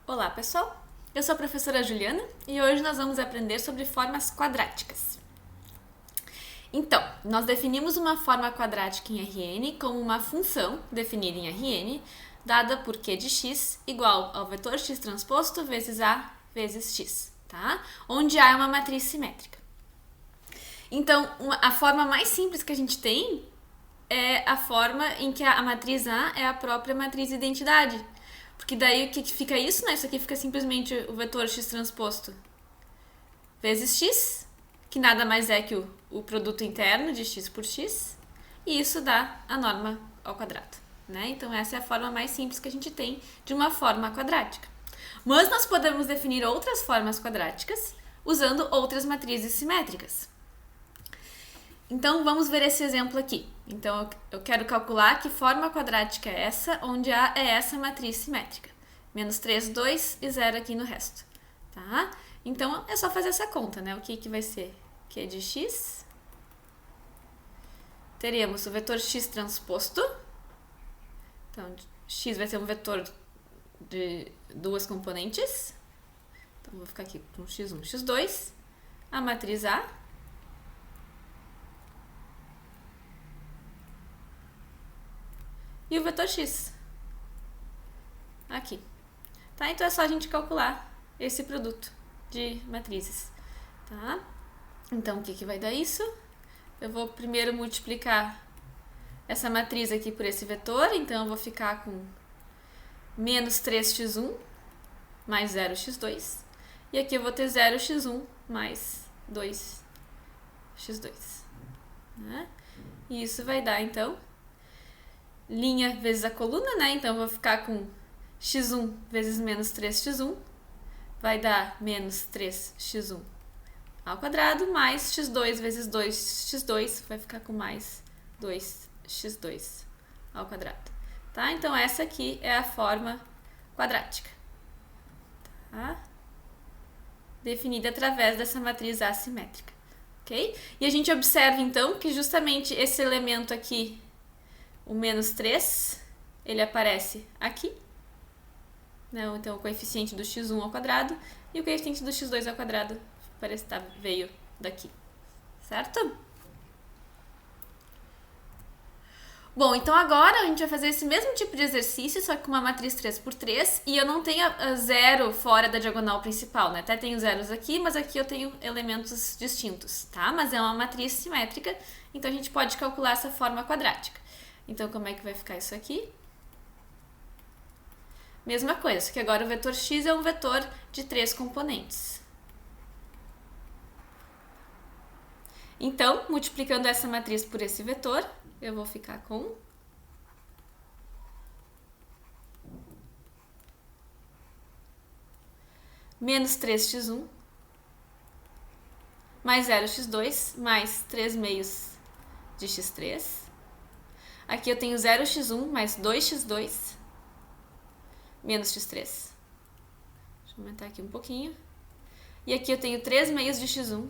Olá, pessoal! Eu sou a professora Juliana e hoje nós vamos aprender sobre formas quadráticas. Então, nós definimos uma forma quadrática em Rn como uma função definida em Rn, dada por q de x igual ao vetor x transposto vezes a vezes x, tá? Onde A é uma matriz simétrica. Então, a forma mais simples que a gente tem é a forma em que a matriz A é a própria matriz identidade. Porque daí o que fica isso, né? Isso aqui fica simplesmente o vetor x transposto vezes x, que nada mais é que o produto interno de x por x, e isso dá a norma ao quadrado, né? Então essa é a forma mais simples que a gente tem de uma forma quadrática. Mas nós podemos definir outras formas quadráticas usando outras matrizes simétricas. Então vamos ver esse exemplo aqui. Então eu quero calcular que forma quadrática é essa, onde A é essa matriz simétrica. Menos 3, 2 e 0 aqui no resto. Tá? Então é só fazer essa conta, né? O que vai ser? Q de x. Teremos o vetor x transposto. Então x vai ser um vetor de duas componentes. Então vou ficar aqui com x1, x2. A matriz A. E o vetor x. Aqui. Tá? Então é só a gente calcular esse produto de matrizes. Tá? Então o que vai dar isso? Eu vou primeiro multiplicar essa matriz aqui por esse vetor. Então eu vou ficar com menos 3x1 mais 0x2. E aqui eu vou ter 0x1 mais 2x2. Né? E isso vai dar, então, linha vezes a coluna, né? Então eu vou ficar com x1 vezes menos 3x1, vai dar menos 3x1 ao quadrado, mais x2 vezes 2x2, vai ficar com mais 2x2 ao quadrado. Tá? Então essa aqui é a forma quadrática. Tá? Definida através dessa matriz assimétrica. Ok? E a gente observa, então, que justamente esse elemento aqui, o menos 3, ele aparece aqui. Né? Então, o coeficiente do x1 ao quadrado e o coeficiente do x2 ao quadrado veio daqui. Certo? Bom, então agora a gente vai fazer esse mesmo tipo de exercício, só que com uma matriz 3x3, e eu não tenho zero fora da diagonal principal, né? Até tenho zeros aqui, mas aqui eu tenho elementos distintos, tá? Mas é uma matriz simétrica, então a gente pode calcular essa forma quadrática. Então, como é que vai ficar isso aqui? Mesma coisa, só que agora o vetor x é um vetor de 3 componentes. Então, multiplicando essa matriz por esse vetor, eu vou ficar com menos 3x1 mais 0x2 mais 3 meios de x3. Aqui eu tenho 0x1 mais 2x2 menos x3. Deixa eu aumentar aqui um pouquinho. E aqui eu tenho 3 meios de x1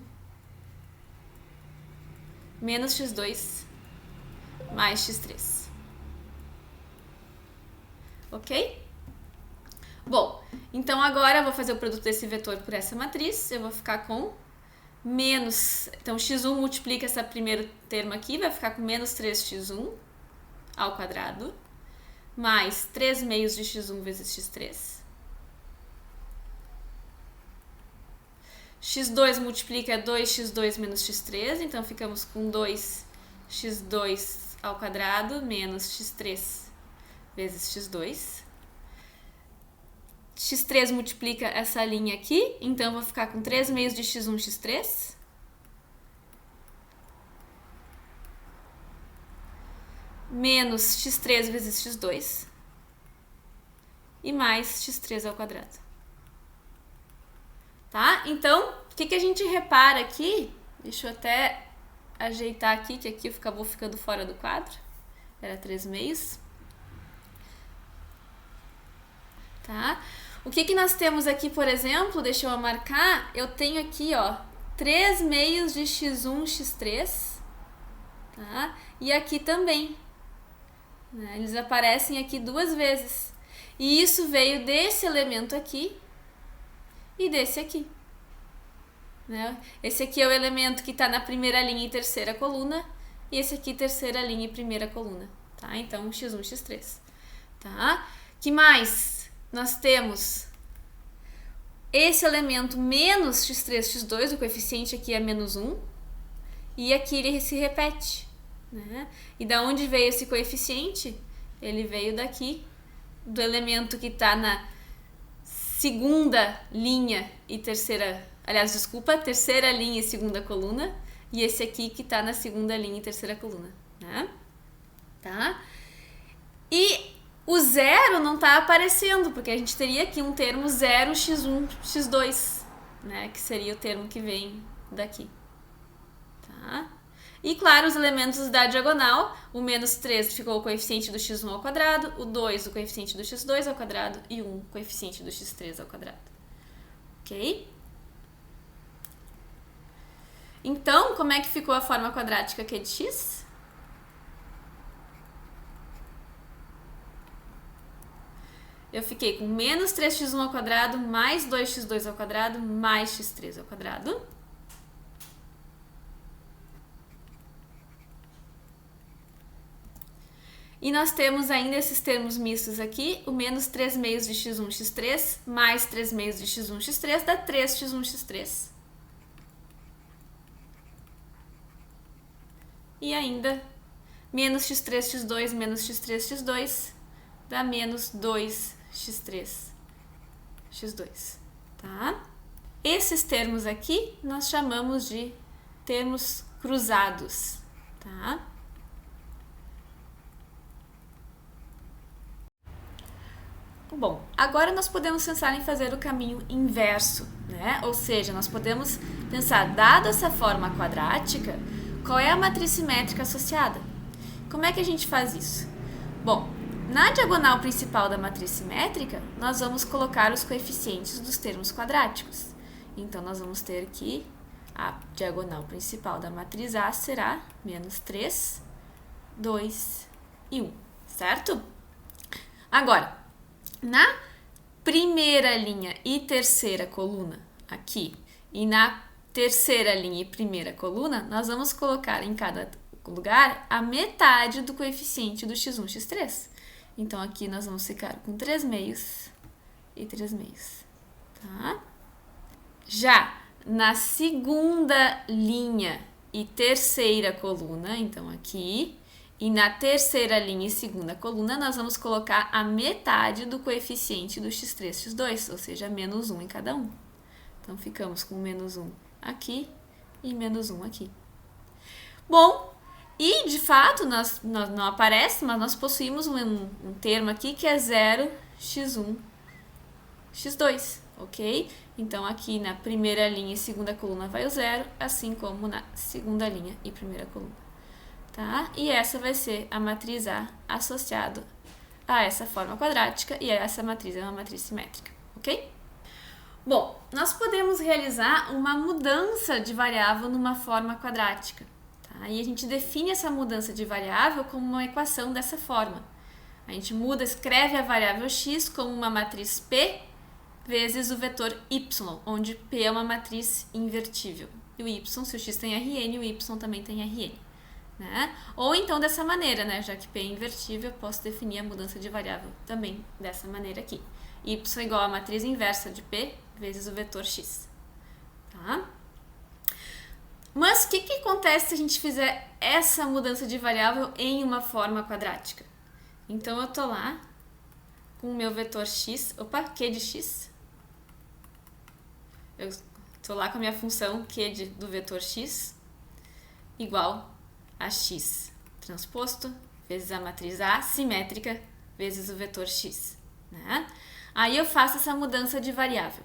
menos x2 mais x3. Ok? Bom, então agora eu vou fazer o produto desse vetor por essa matriz. Eu vou ficar com menos... Então, x1 multiplica esse primeiro termo aqui, vai ficar com menos 3x1 ao quadrado, mais 3 meios de x1 vezes x3. x2 multiplica 2x2 menos x3, então ficamos com 2x2 ao quadrado menos x3 vezes x2. x3 multiplica essa linha aqui, então eu vou ficar com 3 meios de x1, x3. Menos x3 vezes x2. E mais x3 ao quadrado. Tá? Então, o que a gente repara aqui? Deixa eu até ajeitar aqui, que aqui acabou ficando fora do quadro. Era 3 meios. Tá? O que nós temos aqui, por exemplo, deixa eu marcar, eu tenho aqui, ó, 3 meios de x1, x3, tá? E aqui também, né? Eles aparecem aqui duas vezes. E isso veio desse elemento aqui e desse aqui. Né? Esse aqui é o elemento que está na primeira linha e terceira coluna, e esse aqui terceira linha e primeira coluna, tá? Então, x1, x3, tá? Que mais? Nós temos esse elemento menos x3, x2, o coeficiente aqui é menos 1, e aqui ele se repete, né? E da onde veio esse coeficiente? Ele veio daqui, do elemento que está na segunda linha e terceira linha e segunda coluna, e esse aqui que está na segunda linha e terceira coluna, né? Tá? E o zero não está aparecendo, porque a gente teria aqui um termo 0, x1, x2, né? Que seria o termo que vem daqui. Tá? E claro, os elementos da diagonal, o menos 3 ficou o coeficiente do x1 ao quadrado, o 2 o coeficiente do x2 ao quadrado e o 1 o coeficiente do x3 ao quadrado. Ok? Então, como é que ficou a forma quadrática Q de x? Eu fiquei com menos 3x1 ao quadrado mais 2x2 ao quadrado mais x3 ao quadrado. E nós temos ainda esses termos mistos aqui, o menos 3 meios de x1, x3, mais 3 meios de x1, x3, dá 3x1, x3. E ainda, menos x3, x2, menos x3, x2, dá menos 2x3, x2, tá? Esses termos aqui nós chamamos de termos cruzados, tá? Bom, agora nós podemos pensar em fazer o caminho inverso, né? Ou seja, nós podemos pensar, dada essa forma quadrática, qual é a matriz simétrica associada? Como é que a gente faz isso? Bom, na diagonal principal da matriz simétrica, nós vamos colocar os coeficientes dos termos quadráticos. Então, nós vamos ter que a diagonal principal da matriz A será menos 3, 2 e 1, certo? Agora, na primeira linha e terceira coluna aqui, e na terceira linha e primeira coluna, nós vamos colocar em cada lugar a metade do coeficiente do x1, x3. Então, aqui nós vamos ficar com 3 meios e 3 meios, tá? Já na segunda linha e terceira coluna, então aqui, e na terceira linha e segunda coluna, nós vamos colocar a metade do coeficiente do x3, x2, ou seja, menos 1 em cada um. Então, ficamos com menos 1 aqui e menos 1 aqui. Bom, e de fato, não aparece, mas nós possuímos um termo aqui que é 0, x1, x2, ok? Então, aqui na primeira linha e segunda coluna vai o 0, assim como na segunda linha e primeira coluna. Tá? E essa vai ser a matriz A associado a essa forma quadrática, e essa matriz é uma matriz simétrica, ok? Bom, nós podemos realizar uma mudança de variável numa forma quadrática, tá? E a gente define essa mudança de variável como uma equação dessa forma. A gente escreve a variável x como uma matriz P vezes o vetor y, onde P é uma matriz invertível. E o y, se o x tem Rn, o y também tem Rn. Né? Ou então dessa maneira, né? Já que P é invertível, eu posso definir a mudança de variável também dessa maneira aqui. Y igual a matriz inversa de P vezes o vetor x. Tá? Mas o que acontece se a gente fizer essa mudança de variável em uma forma quadrática? Então, eu tô lá com o meu vetor x, Q de x. Eu tô lá com a minha função Q do vetor x igual a x transposto vezes a matriz A simétrica vezes o vetor x. Né? Aí eu faço essa mudança de variável.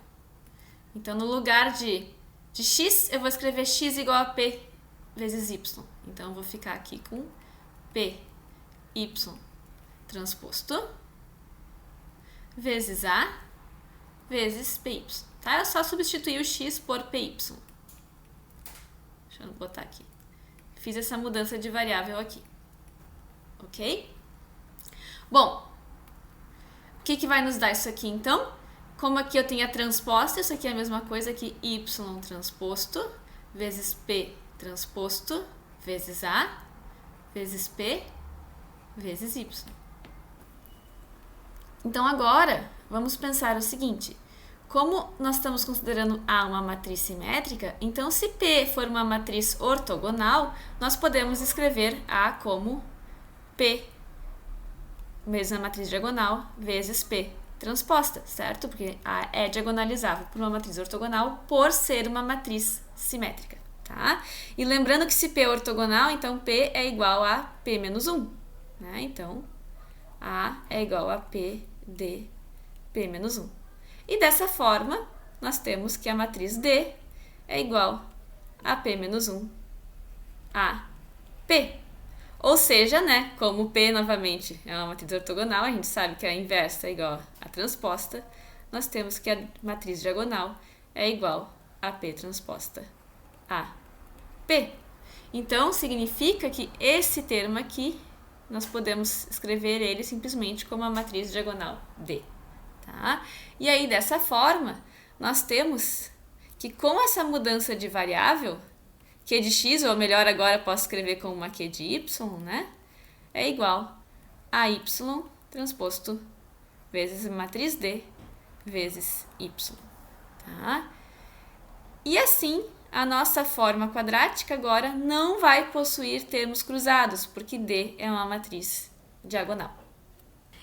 Então, no lugar de x, eu vou escrever x igual a p vezes y. Então, eu vou ficar aqui com p y transposto vezes a vezes py. Tá? Eu só substituir o x por py. Deixa eu botar aqui. Fiz essa mudança de variável aqui. Ok? Bom, O que vai nos dar isso aqui, então? Como aqui eu tenho a transposta, isso aqui é a mesma coisa que y transposto vezes p transposto vezes a vezes p vezes y. Então agora vamos pensar o seguinte: como nós estamos considerando A uma matriz simétrica, então se P for uma matriz ortogonal, nós podemos escrever A como P vezes a matriz diagonal vezes P transposta, certo? Porque A é diagonalizável por uma matriz ortogonal por ser uma matriz simétrica, tá? E lembrando que se P é ortogonal, então P é igual a P menos 1, né? Então, A é igual a P de P menos 1. E dessa forma, nós temos que a matriz D é igual a P menos 1 a P. Ou seja, né, como P, novamente, é uma matriz ortogonal, a gente sabe que a inversa é igual a transposta, nós temos que a matriz diagonal é igual a P transposta a P. Então, significa que esse termo aqui, nós podemos escrever ele simplesmente como a matriz diagonal D. Tá? E aí, dessa forma, nós temos que com essa mudança de variável, Q de x, ou melhor, agora posso escrever como uma Q de y, né? É igual a y transposto vezes a matriz D vezes y. Tá? E assim, a nossa forma quadrática agora não vai possuir termos cruzados, porque D é uma matriz diagonal.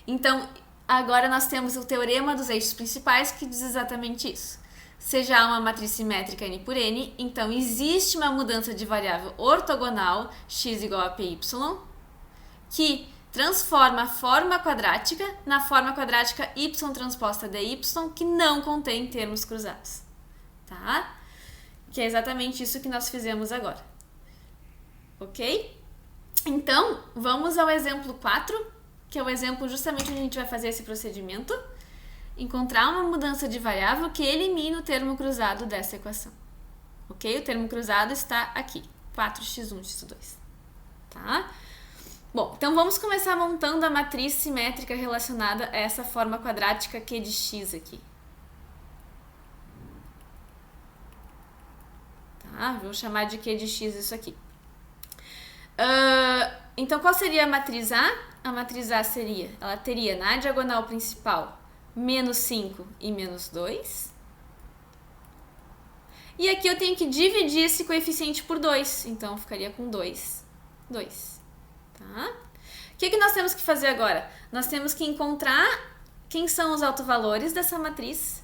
Então, agora nós temos o teorema dos eixos principais que diz exatamente isso. Seja A uma matriz simétrica n por n, então existe uma mudança de variável ortogonal x igual a py, que transforma a forma quadrática na forma quadrática y transposta dy, que não contém termos cruzados. Tá? Que é exatamente isso que nós fizemos agora. Ok? Então, vamos ao exemplo 4, que é o exemplo justamente onde a gente vai fazer esse procedimento. Encontrar uma mudança de variável que elimine o termo cruzado dessa equação. Ok? O termo cruzado está aqui, 4x1, x2. Tá? Bom, então vamos começar montando a matriz simétrica relacionada a essa forma quadrática Q de x aqui. Tá? Vou chamar de Q de x isso aqui. Então, qual seria a matriz A? A matriz A seria, ela teria na diagonal principal menos 5 e menos 2. E aqui eu tenho que dividir esse coeficiente por 2, então ficaria com 2. Tá? O que nós temos que fazer agora? Nós temos que encontrar quem são os autovalores dessa matriz,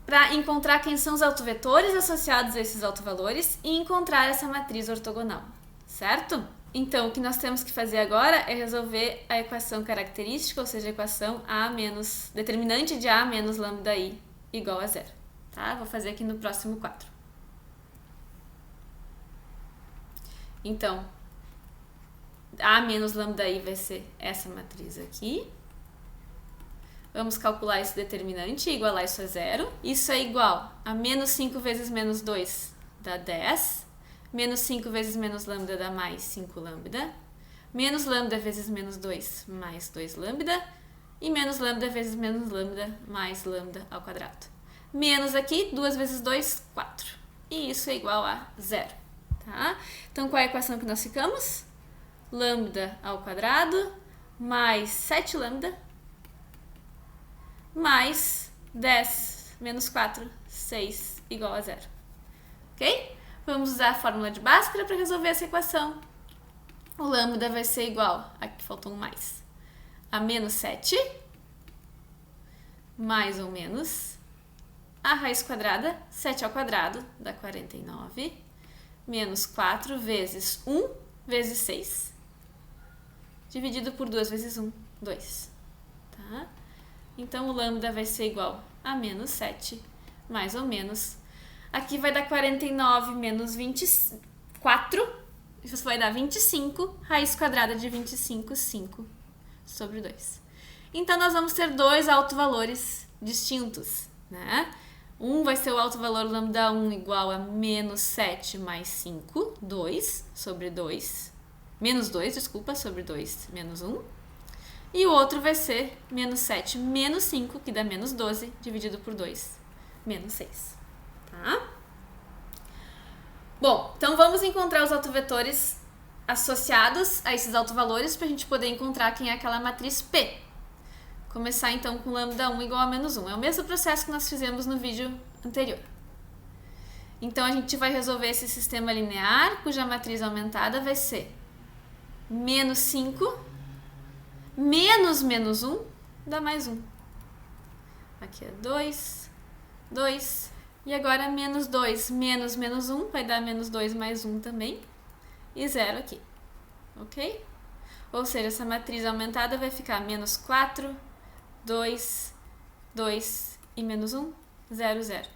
para encontrar quem são os autovetores associados a esses autovalores e encontrar essa matriz ortogonal, certo? Então, o que nós temos que fazer agora é resolver a equação característica, ou seja, a equação A menos, determinante de A menos lambda I igual a 0. Tá? Vou fazer aqui no próximo quadro. Então, A menos lambda I vai ser essa matriz aqui. Vamos calcular esse determinante e igualar isso a 0. Isso é igual a menos 5 vezes menos 2 dá 10. Menos 5 vezes menos lambda dá mais 5 lambda. Menos lambda vezes menos 2 mais 2 lambda. E menos lambda vezes menos lambda mais lambda ao quadrado. Menos aqui, 2 vezes 2, 4. E isso é igual a 0. Tá? Então, qual é a equação que nós ficamos? Lambda ao quadrado mais 7 lambda mais 10 menos 4, 6 igual a 0. Ok? Vamos usar a fórmula de Bhaskara para resolver essa equação. O lambda vai ser igual, aqui faltou um mais, a menos 7, mais ou menos, a raiz quadrada, 7 ao quadrado, dá 49, menos 4 vezes 1 vezes 6, dividido por 2 vezes 1, 2. Tá? Então, o lambda vai ser igual a menos 7, mais ou menos. Aqui vai dar 49 menos 24, isso vai dar 25, raiz quadrada de 25, 5 sobre 2. Então, nós vamos ter dois autovalores distintos, né? Um vai ser o autovalor lambda 1 igual a menos 7 mais 5, 2 sobre 2, menos 2, desculpa, sobre 2 menos 1. E o outro vai ser menos 7 menos 5, que dá menos 12, dividido por 2, menos 6. Tá? Bom, então vamos encontrar os autovetores associados a esses autovalores para a gente poder encontrar quem é aquela matriz P. Começar então com lambda 1 igual a menos 1. É o mesmo processo que nós fizemos no vídeo anterior. Então a gente vai resolver esse sistema linear, cuja matriz aumentada vai ser menos 5 menos menos 1 dá mais 1. Aqui é 2, 2. E agora menos 2 menos menos 1 vai dar menos 2 mais 1 também. E 0 aqui. Ok? Ou seja, essa matriz aumentada vai ficar menos 4, 2, 2 e menos 1, 0, 0.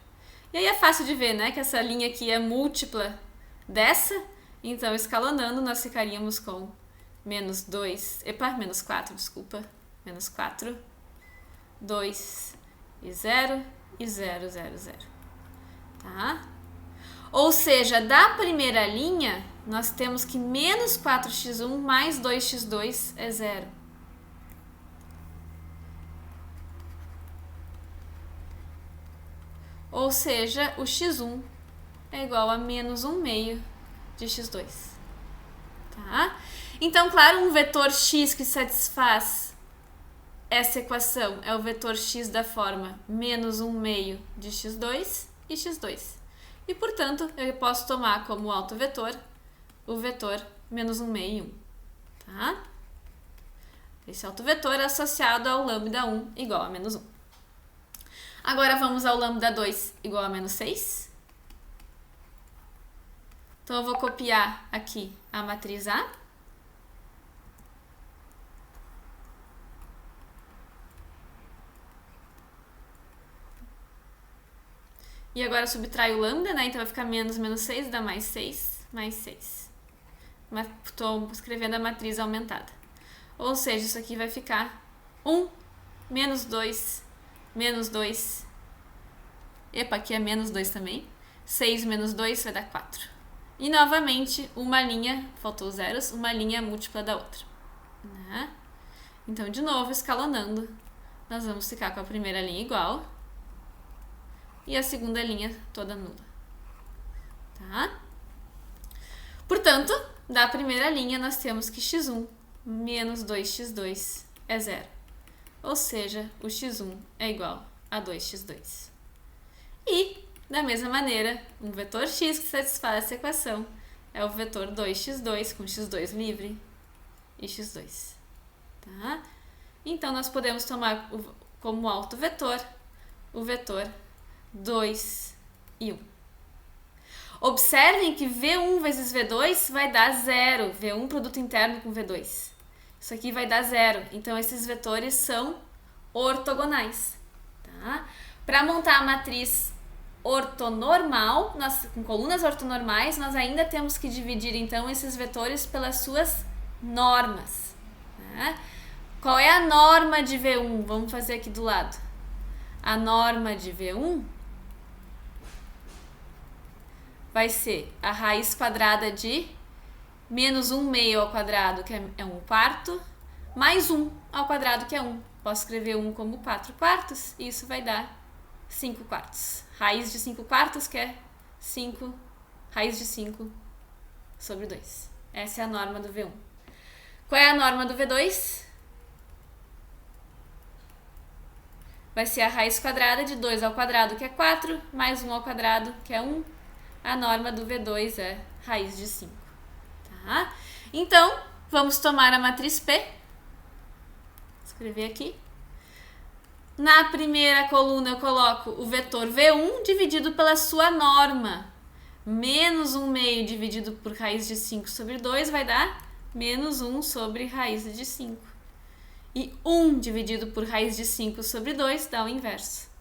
E aí é fácil de ver, né? Que essa linha aqui é múltipla dessa. Então, escalonando, nós ficaríamos com menos 2, menos 4, desculpa. Menos 4, 2 e 0 e 0, 0, 0. Tá? Ou seja, da primeira linha, nós temos que menos 4x1 mais 2x2 é 0. Ou seja, o x1 é igual a menos 1 meio de x2. Tá? Então, claro, um vetor x que satisfaz essa equação é o vetor x da forma menos 1 meio de x2 e x2. E, portanto, eu posso tomar como autovetor o vetor menos 1 meio e 1. Tá? Esse autovetor é associado ao lambda 1 igual a menos 1. Agora vamos ao lambda 2 igual a menos 6. Então, eu vou copiar aqui a matriz A. E agora subtrai o lambda, né? Então vai ficar menos menos 6, dá mais 6, mais 6. Mas estou escrevendo a matriz aumentada. Ou seja, isso aqui vai ficar 1, menos 2, menos 2. Epa, aqui é menos 2 também. 6 menos 2 vai dar 4. E novamente, uma linha, faltou zeros, uma linha múltipla da outra. Né? Então, de novo, escalonando, nós vamos ficar com a primeira linha igual e a segunda linha toda nula. Tá? Portanto, da primeira linha nós temos que x1 menos 2x2 é 0. Ou seja, o x1 é igual a 2x2. E, da mesma maneira, um vetor x que satisfaz essa equação é o vetor 2x2 com x2 livre e x2. Tá? Então, nós podemos tomar como autovetor o vetor 2 e 1. Observem que V1 vezes V2 vai dar 0. V1 produto interno com V2. Isso aqui vai dar 0. Então, esses vetores são ortogonais. Tá? Para montar a matriz ortonormal, com colunas ortonormais, nós ainda temos que dividir, então, esses vetores pelas suas normas. Tá? Qual é a norma de V1? Vamos fazer aqui do lado. A norma de V1 vai ser a raiz quadrada de menos 1 meio ao quadrado, que é 1 quarto, mais 1 ao quadrado, que é 1. Posso escrever 1 como 4 quartos, e isso vai dar 5 quartos. Raiz de 5 quartos, que é 5, raiz de 5 sobre 2. Essa é a norma do V1. Qual é a norma do V2? Vai ser a raiz quadrada de 2 ao quadrado, que é 4, mais 1 ao quadrado, que é 1. A norma do V2 é raiz de 5. Tá? Então, vamos tomar a matriz P. Vou escrever aqui. Na primeira coluna eu coloco o vetor V1 dividido pela sua norma. Menos 1 meio dividido por raiz de 5 sobre 2 vai dar menos 1 sobre raiz de 5. E 1 dividido por raiz de 5 sobre 2 dá o inverso.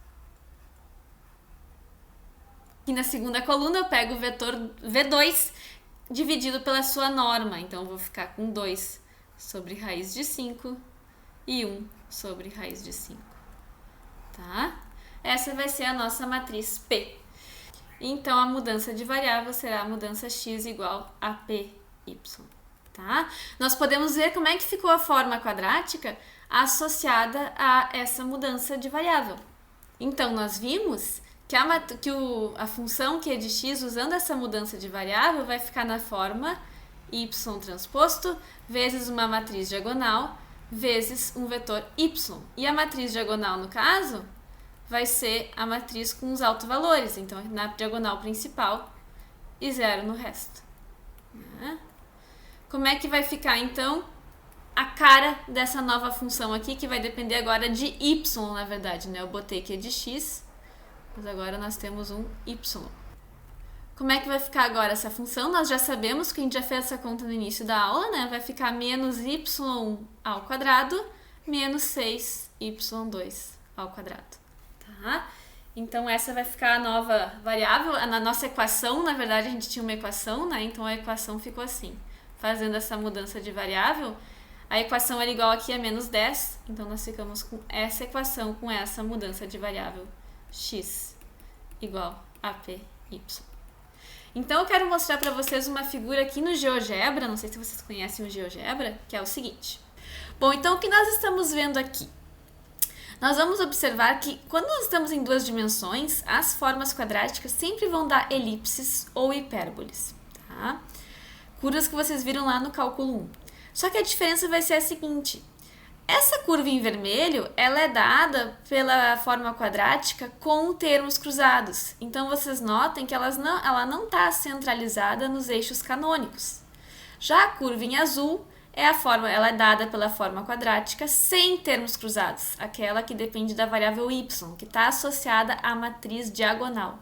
E na segunda coluna eu pego o vetor V2 dividido pela sua norma. Então, eu vou ficar com 2 sobre raiz de 5 e 1 sobre raiz de 5. Tá? Essa vai ser a nossa matriz P. Então, a mudança de variável será a mudança x igual a PY. tá? Nós podemos ver como é que ficou a forma quadrática associada a essa mudança de variável. Então, nós vimos que a função q de x, usando essa mudança de variável, vai ficar na forma y transposto vezes uma matriz diagonal vezes um vetor y. E a matriz diagonal, no caso, vai ser a matriz com os autovalores. Então, na diagonal principal e 0 no resto. Como é que vai ficar, então, a cara dessa nova função aqui, que vai depender agora de y, na verdade, né? Eu botei q de x, mas agora nós temos um y. Como é que vai ficar agora essa função? Nós já sabemos que a gente já fez essa conta no início da aula, né? Vai ficar menos y ao quadrado menos 6y2 ao quadrado. Tá? Então, essa vai ficar a nova variável. Na nossa equação, na verdade, a gente tinha uma equação, né? Então, a equação ficou assim. Fazendo essa mudança de variável, a equação era igual aqui a menos 10. Então, nós ficamos com essa equação com essa mudança de variável x igual a py. Então, eu quero mostrar para vocês uma figura aqui no GeoGebra, não sei se vocês conhecem o GeoGebra, que é o seguinte. Bom, então, o que nós estamos vendo aqui? Nós vamos observar que, quando nós estamos em duas dimensões, as formas quadráticas sempre vão dar elipses ou hipérboles, tá? Curvas que vocês viram lá no cálculo 1. Só que a diferença vai ser a seguinte. Essa curva em vermelho, ela é dada pela forma quadrática com termos cruzados. Então, vocês notem que ela não está centralizada nos eixos canônicos. Já a curva em azul, ela é dada pela forma quadrática sem termos cruzados, aquela que depende da variável y, que está associada à matriz diagonal.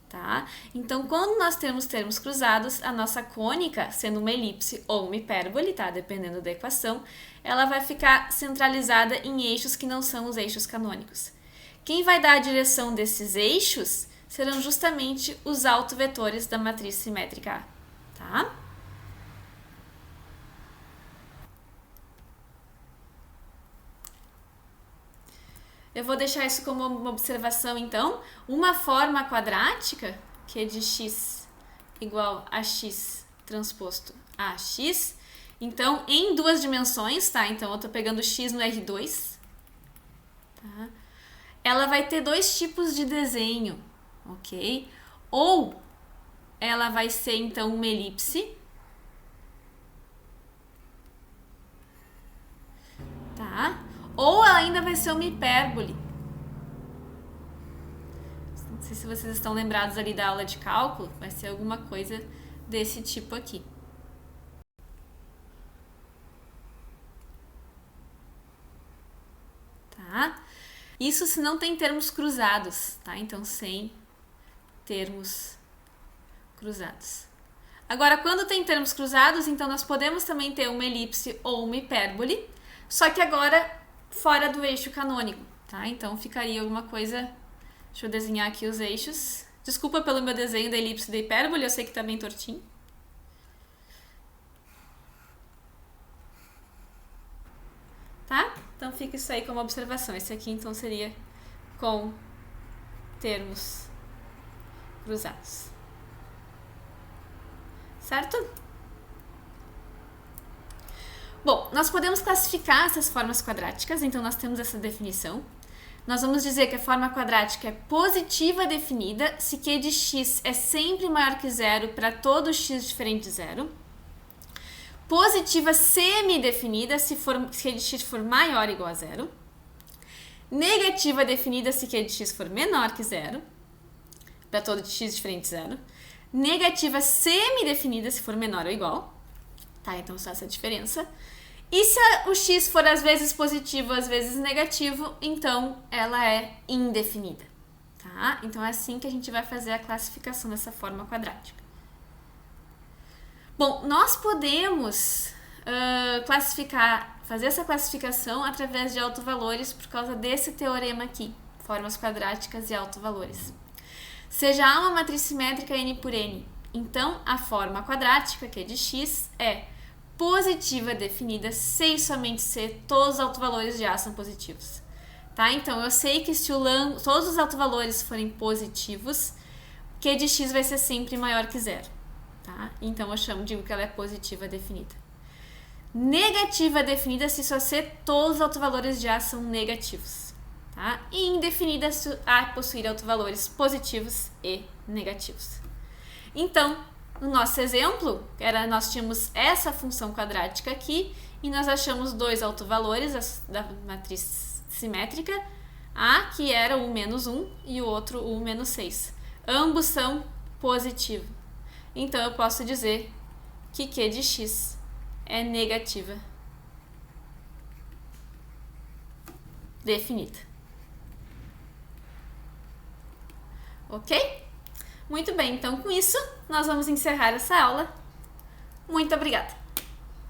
Tá? Então, quando nós temos termos cruzados, a nossa cônica, sendo uma elipse ou uma hipérbole, tá? Dependendo da equação, ela vai ficar centralizada em eixos que não são os eixos canônicos. Quem vai dar a direção desses eixos serão justamente os autovetores da matriz simétrica A. Tá? Eu vou deixar isso como uma observação, então. Uma forma quadrática, que é de x igual a x transposto a x. Então, em duas dimensões, tá? Então, eu tô pegando x no R2. Tá? Ela vai ter dois tipos de desenho, ok? Ou ela vai ser, então, uma elipse. Tá? Ou ela ainda vai ser uma hipérbole. Não sei se vocês estão lembrados ali da aula de cálculo, vai ser alguma coisa desse tipo aqui. Tá? Isso se não tem termos cruzados, tá? Então, sem termos cruzados. Agora, quando tem termos cruzados, então nós podemos também ter uma elipse ou uma hipérbole, só que agora fora do eixo canônico, tá? Então, ficaria alguma coisa... Deixa eu desenhar aqui os eixos. Desculpa pelo meu desenho da elipse e da hipérbole, eu sei que tá bem tortinho. Tá? Então, fica isso aí como observação. Esse aqui, então, seria com termos cruzados. Certo? Bom, nós podemos classificar essas formas quadráticas, então nós temos essa definição. Nós vamos dizer que a forma quadrática é positiva definida se q de x é sempre maior que zero para todo x diferente de zero. Positiva semi-definida se q de x for maior ou igual a zero. Negativa definida se q de x for menor que zero, para todo x diferente de zero. Negativa semi-definida se for menor ou igual. Tá, então só essa diferença. E se o x for às vezes positivo, às vezes negativo, então ela é indefinida. Tá? Então é assim que a gente vai fazer a classificação dessa forma quadrática. Bom, nós podemos fazer essa classificação através de autovalores por causa desse teorema aqui, formas quadráticas e autovalores. Seja A uma matriz simétrica n por n, então a forma quadrática, que é de x, é positiva definida se e somente se todos os autovalores de A são positivos. Tá? Então, eu sei que se todos os autovalores forem positivos, q de x vai ser sempre maior que zero. Tá? Então, digo que ela é positiva definida. Negativa é definida se só C todos os autovalores de A são negativos. Tá? E indefinida se A possuir autovalores positivos e negativos. Então, no nosso exemplo, nós tínhamos essa função quadrática aqui e nós achamos dois autovalores da matriz simétrica, A, que era o menos 1, e o outro o menos 6. Ambos são positivos. Então, eu posso dizer que Q de x é negativa. Definida. Ok? Muito bem, então com isso, nós vamos encerrar essa aula. Muito obrigada!